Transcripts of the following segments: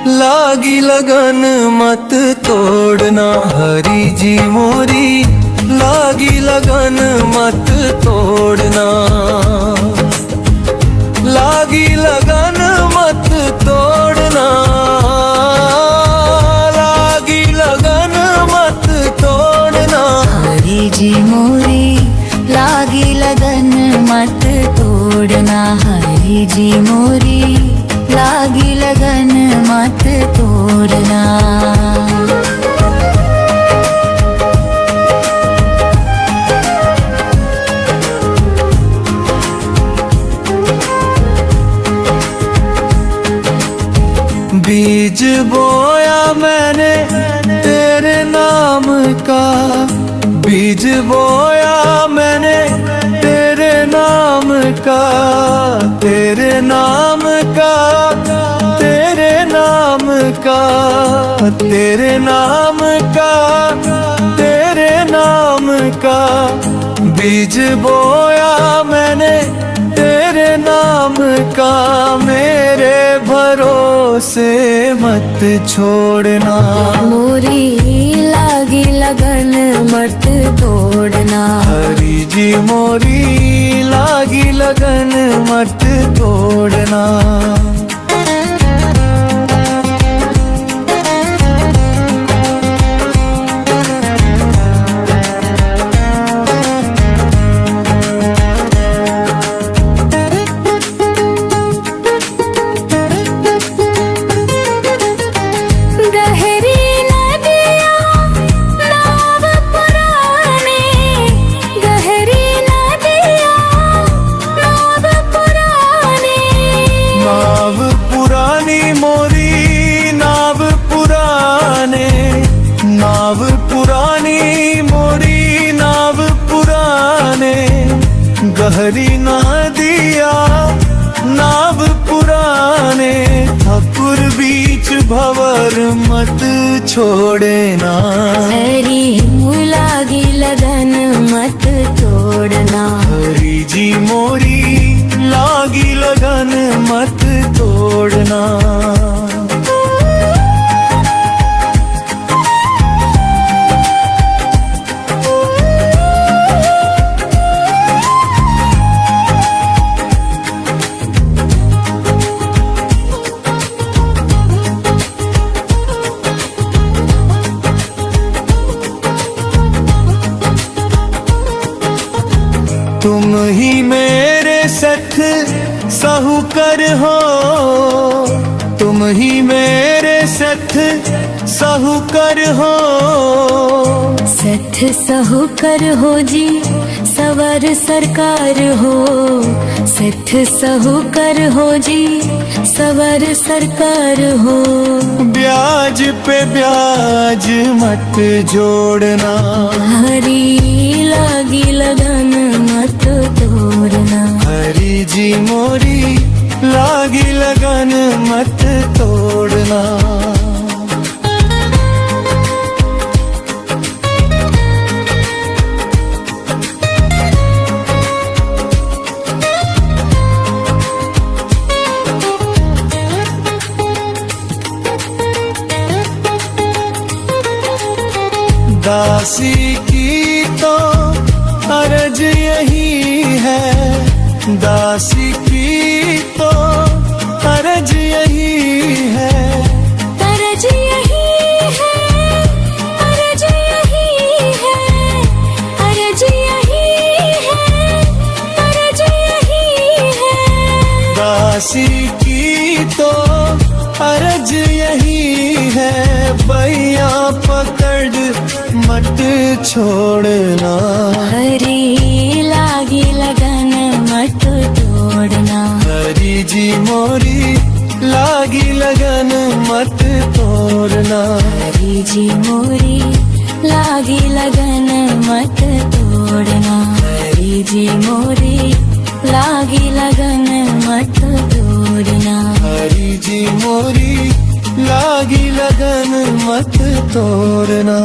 लागी लगन मत तोड़ना। हरी जी मोरी लागी लगन मत तोड़ना। लागी लगन मत तोड़ना। लागी लगन मत तोड़ना। हरी जी मोरी लागी लगन मत तोड़ना। हरी जी मोरी लागी लगन मत तोड़ना। बीज बोया मैंने तेरे नाम का। बीज बोया मैंने तेरे नाम का। तेरे नाम का। तेरे नाम का। तेरे नाम का। तेरे नाम का। बीज बोया मैंने तेरे नाम का। मेरे भरोसे मत छोड़ना। मोरी लागी लगन मत तोड़ना। हरी जी मोरी लागी लगन मत तोड़ना। गहरी नदिया नाव पुराने। ठकुर बीच भंवर मत छोड़ना। हरी लागी लगन मत तोड़ना। हरी जी मोरी लागी लगन मत तोड़ना। तुम ही मेरे सख साहूकर हो। तुम ही मेरे सख साहूकर हो। सठ साहूकर हो जी सवर सरकार हो। सठ साहूकर हो जी सवर सरकार हो। ब्याज पे ब्याज मत जोड़ना। हरी लागी लगन मत तोड़ना। हरी जी मोरी लागी लगन मत तोड़ना। दासी की तो अर्ज यही है। दासी की तो अर्ज यही है। अर्ज यही है। अर्ज यही है। अर्ज यही है। अर्ज यही है। दासी की तो अर्ज यही है। बैया पकड़ मत छोड़ना। हरी लागी लगन मत तोड़ना। हरी जी मोरी लागी लगन मत तोड़ना। हरी जी मोरी लागी लगन मत तोड़ना। हरी जी मोरी लागी लगन मत तोड़ना। हरी जी मोरी लागी लगन मत तोड़ना।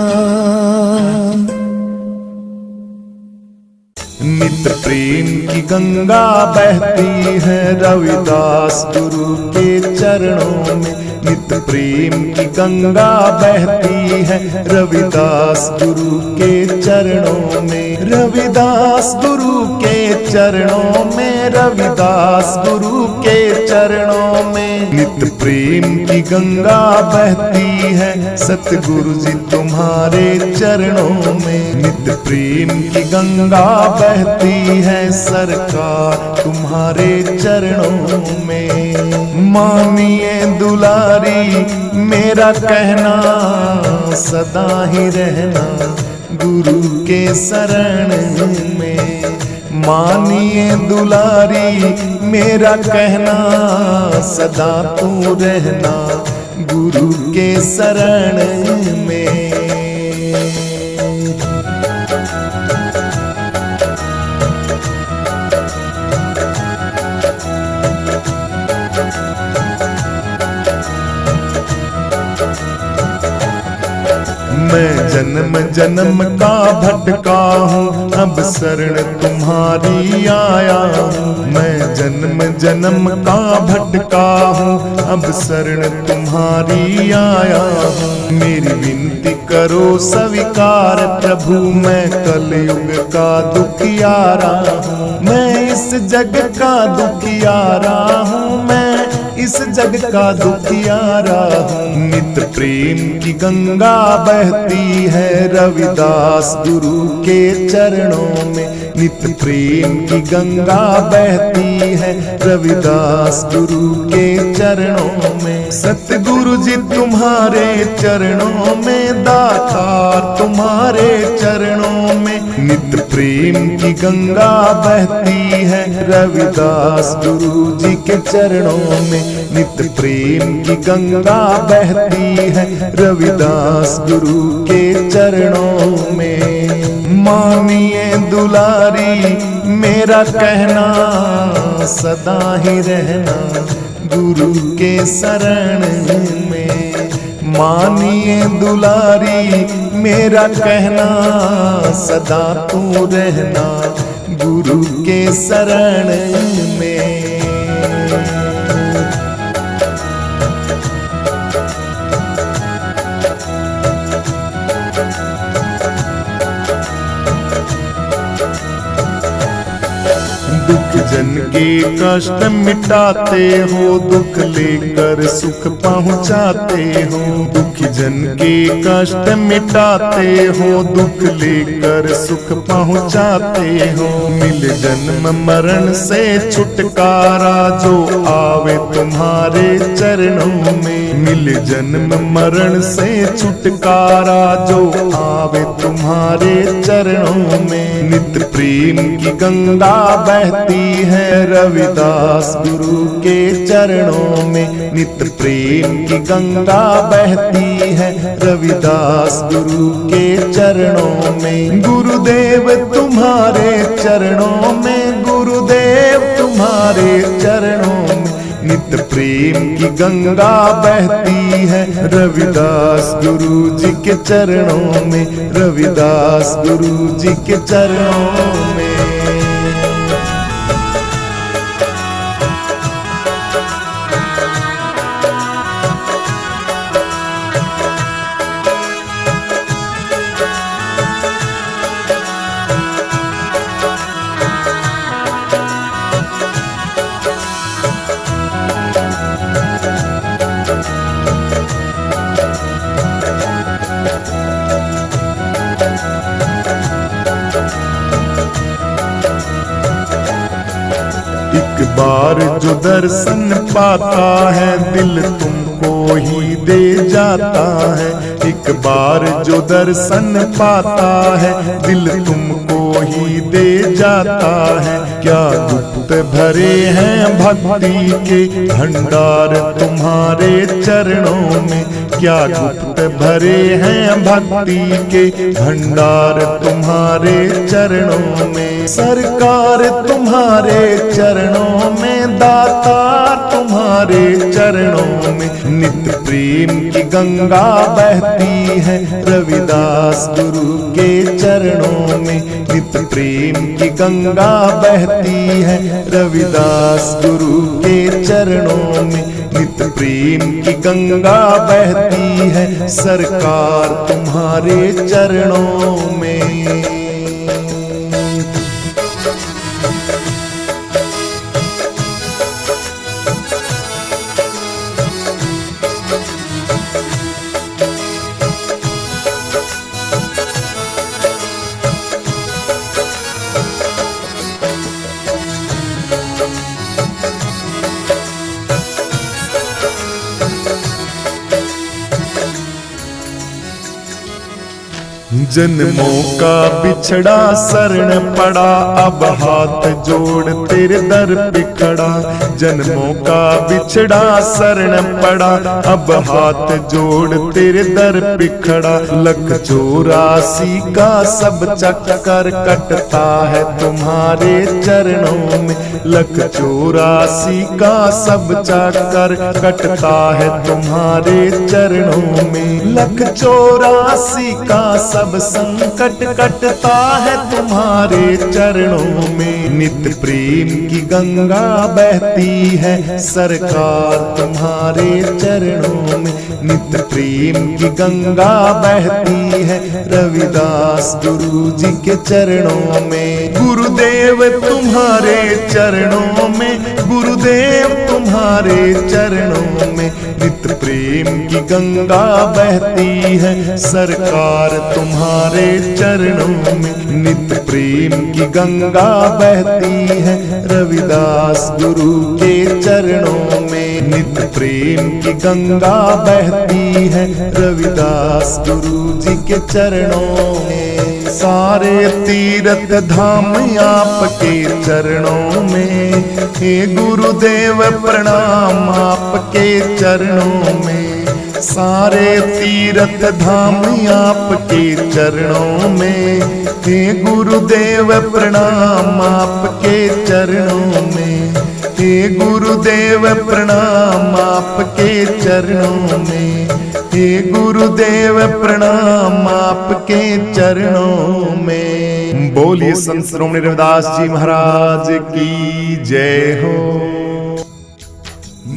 नित्य प्रेम की गंगा बहती है रविदास गुरु के चरणों में। नित प्रेम की गंगा बहती है रविदास गुरु के चरणों में, रविदास गुरु के चरणों में, रविदास गुरु के चरणों में। नित प्रेम की गंगा बहती है सतगुरु जी तुम्हारे चरणों में, नित प्रेम की गंगा बहती है सरकार तुम्हारे चरणों में। मानिए दुलारी मेरा कहना, सदा ही रहना गुरु के शरण में। मानिए दुलारी मेरा कहना, सदा तू रहना गुरु के शरण में। मैं जन्म जन्म का भटका हूँ, अब शरण तुम्हारी आया हूँ। मैं जन्म जन्म का भटका हूँ, अब शरण तुम्हारी आया हूँ। मेरी विनती करो स्वीकार प्रभु, मैं कलयुग का दुखियारा हूँ। मैं इस जग का दुखियारा हूँ, मैं इस जग का दुखियारा हूँ। नित प्रेम की गंगा बहती है रविदास गुरु के चरणों में, नित प्रेम की गंगा बहती है रविदास गुरु के चरणों में। सतगुरु जी तुम्हारे चरणों में, दातार तुम्हारे चरणों में। नित प्रेम की गंगा बहती है रविदास गुरु जी के चरणों में, नित प्रेम की गंगा बहती है रविदास गुरु के चरणों में। मानिए दुलारी मेरा कहना, सदा ही रहना गुरु के शरण में। मानिए दुलारी मेरा कहना, सदा तू रहना गुरु के शरण में। दुख जन के कष्ट मिटाते हो, दुख लेकर सुख पहुँचाते हो। दुख जन के कष्ट मिटाते हो, दुख लेकर सुख पहुँचाते हो। मिल जन्म मरण से छुटकारा जो आवे तुम्हारे चरणों में, मिल जन्म मरण से छुटकारा जो आवे तुम्हारे चरणों में। नित प्रेम की गंगा बहती है रविदास गुरु के चरणों में, नित प्रेम की गंगा बहती है रविदास गुरु के चरणों में। गुरुदेव तुम्हारे चरणों में, गुरुदेव तुम्हारे चरणों में। नित प्रेम की गंगा बहती है रविदास गुरु जी के चरणों में, रविदास गुरु जी के चरणों में। एक बार जो दर्शन पाता है दिल तुमको ही दे जाता है। एक बार जो दर्शन पाता है दिल तुमको ही दे जाता है। क्या गुप्त भरे हैं भक्ति के भंडार तुम्हारे चरणों में, क्या गुप्त भरे हैं भक्ति के भंडार तुम्हारे चरणों में। सरकार तुम्हारे चरणों में, दातार तुम्हारे चरणों में। नित प्रेम की गंगा बहती है रविदास गुरु के चरणों में, नित प्रेम की गंगा बहती है रविदास गुरु के चरणों में। नित प्रेम की गंगा बहती है सरकार तुम्हारे चरणों में। जन्मों का बिछड़ा शरण पड़ा अब हाथ जोड़ तेरे दर पे खड़ा। जन्मों का बिछड़ा शरण पड़ा अब हाथ जोड़ तेरे दर पे खड़ा। 1,84 का सब चक्कर कटता है तुम्हारे चरणों में। 1,84 का सब चक्कर कटता है तुम्हारे चरणों में। 1,84 का सब संकट कटता है तुम्हारे चरणों में। नित्य प्रेम की गंगा बहती है सरकार तुम्हारे चरणों में। नित्य प्रेम की गंगा बहती है रविदास गुरु जी के चरणों में। गुरुदेव तुम्हारे चरणों में, गुरुदेव तुम्हारे चरणों में। नित्य प्रेम की गंगा बहती है सरकार तुम्हारे चरणों में। नित्य प्रेम की गंगा बहती है रविदास गुरु के चरणों में। नित्य प्रेम की गंगा बहती है रविदास गुरु जी के चरणों में। सारे तीर्थ धाम आपके चरणों में। हे गुरुदेव प्रणाम आपके चरणों में। सारे तीर्थ धाम आपके चरणों में। हे गुरुदेव प्रणाम आपके चरणों में। हे गुरुदेव प्रणाम आपके चरणों में। हे गुरुदेव प्रणाम आपके चरणों में। बोलिए संत श्रोमणी रविदास जी महाराज की जय हो।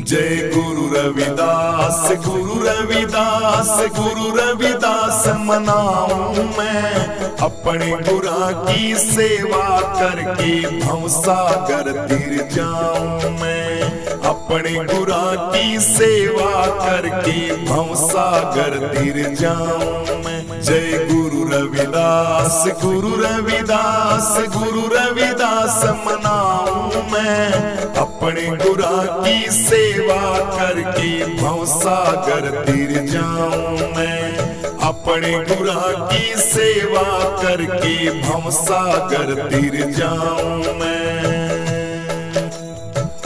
जय गुरु रविदास, गुरु रविदास, गुरु रविदास मनाऊं मैं। अपने गुरा की सेवा करके भवसागर तिर जाऊं मैं। अपने गुरा की सेवा करके भवसागर तिर जाऊं मैं। जय गुरु रविदास, गुरु रविदास, गुरु रविदास मनाऊं मैं। अपने गुरा की सेवा करके भवसागर तिर जाऊं मैं। अपने गुरा की सेवा करके भवसागर तिर जाऊं मैं।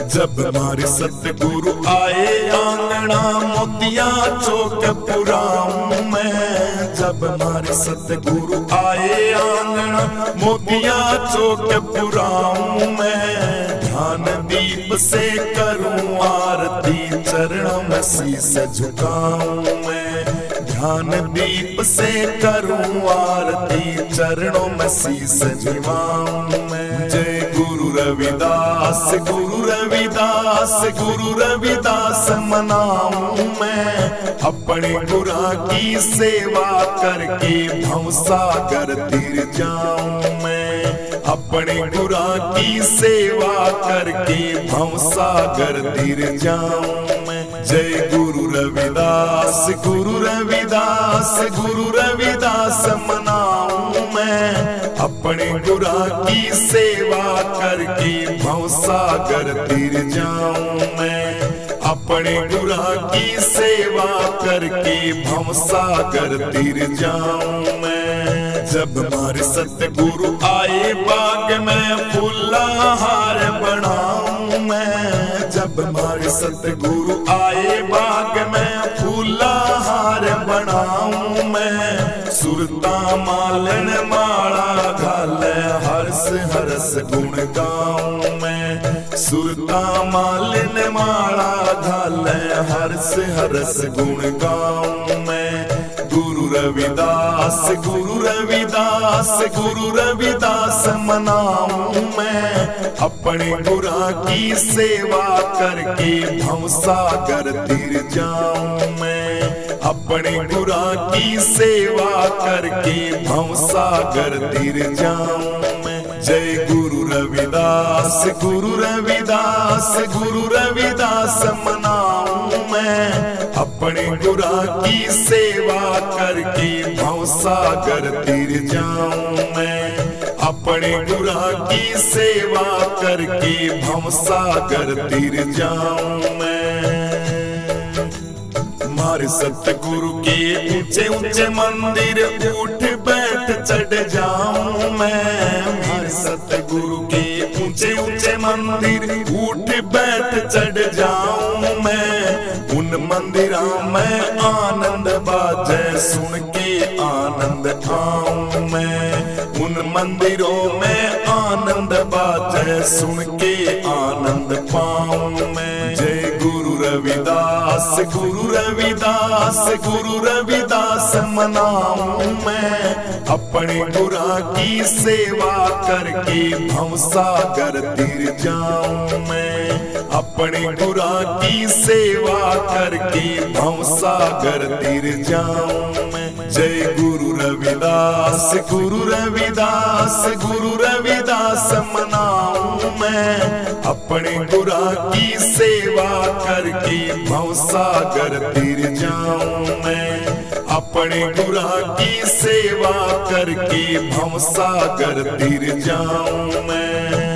जब हमारे सतगुरु आए आंगना मोतिया चौक पुराऊं मैं। जब हमारे सतगुरु आए आंगना मोतिया चौक पुराऊं मैं। ध्यान दीप से करूं आरती चरणों में शीस झुकाऊं मैं। ध्यान दीप से करूं आरती चरणों में शीस झुकाऊं मैं। जय गुरु रविदास, गुरु रविदास, गुरु रविदास मनाऊं मैं। अपने गुरा की सेवा करके भवसागर तिर जाऊं मैं। अपने गुरा की सेवा करके भवसागर तिर जाऊं मैं। जय गुरु रविदास, गुरु रविदास, गुरु रविदास मनाऊं मैं। अपने गुरा की सेवा करके भवसागर तिर जाऊं मैं। अपने गुरा की सेवा करके भवसागर तिर जाऊं मैं। जब हमारे सतगुरु आए बाग में फूला हार बनाऊं मैं। जब हमारे सतगुरु आए बाग में फूला हार बनाऊं मैं। सुरता मालन माला घाले हर्ष हरस गुण गाऊं मैं। सुरता मालन माला घाले हर्ष हरस गुण गाऊं मैं। गुरु रविदास, गुरु रविदास, गुरु रविदास मनाऊं मैं। अपने गुरा की सेवा करके भवसागर तीर जाऊं मैं। अपने गुरा की सेवा करके भवसागर तीर जाऊं मैं। जय गुरु रविदास, गुरु रविदास, गुरु रविदास मनाऊं मैं। अपने गुरा की सेवा करके भवसागर तीर जाऊं मैं। अपने गुरा की सेवा करके भवसागर तीर जाऊं मैं। मारे सतगुरु के ऊंचे ऊंचे मंदिर उठ बैठ चढ़ जाऊं मैं। मारे सतगुरु के ऊंचे ऊंचे मंदिर उठ बैठ चढ़ जाऊं मैं। उन मंदिरों में आनंद बाजे सुन के आनंद आऊं मैं। उन मंदिरों में आनंद बाजे सुन के आनंद पाऊं मैं। जय गुरु रविदास, गुरु रविदास, गुरु रविदास मनाऊं मैं। अपने गुरा की सेवा करके भवसागर तीर जाऊं मैं। अपने गुरा की सेवा करके भवसागर तीर जाऊं मैं। जय गुरु रविदास, गुरु रविदास, गुरु रविदास मनाऊं मैं। अपने गुरा की सेवा करके भवसागर तीर जाऊं मैं। अपने गुरा की सेवा करके भवसागर तीर जाऊं मैं।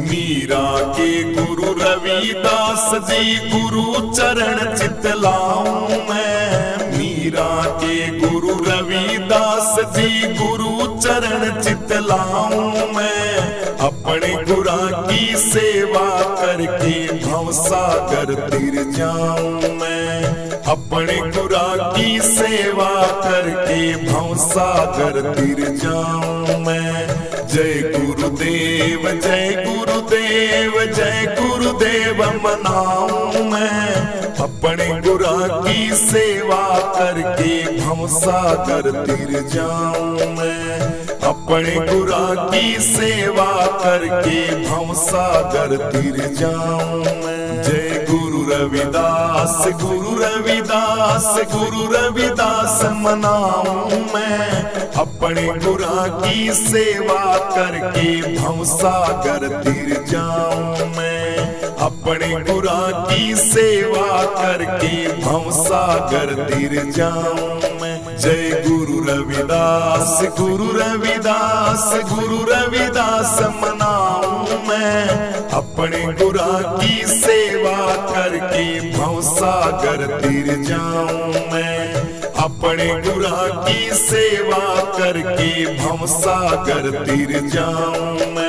मीरा के गुरु रविदास जी गुरु चरण चितलाऊं मैं। मीरा के गुरु रविदास जी गुरु चरण चितलाऊं मैं। अपने गुरा की सेवा करके भवसागर तीर जाऊं मैं। अपने गुरा की सेवा करके भवसागर तीर जाऊं मैं। जय गुरुदेव, जय गुरुदेव, जय गुरुदेव मनाऊं मैं। अपने गुरा की सेवा करके भवसागर तीर जाऊं मैं। अपने गुरा की सेवा करके भवसागर तीर जाऊं मैं। जय गुरु रविदास, गुरु रविदास, गुरु रविदास मनाऊं मैं। अपने गुरा की सेवा करके भवसागर तीर जाऊं मैं। अपने गुरा की सेवा करके भवसागर तीर जाऊं मैं। जय गुरु रविदास, गुरु रविदास, गुरु रविदास मनाऊं मैं। अपने गुरा की सेवा करके भवसागर तीर जाऊं मैं। अपने गुरा की सेवा करके भवसागर तीर जाऊं मैं।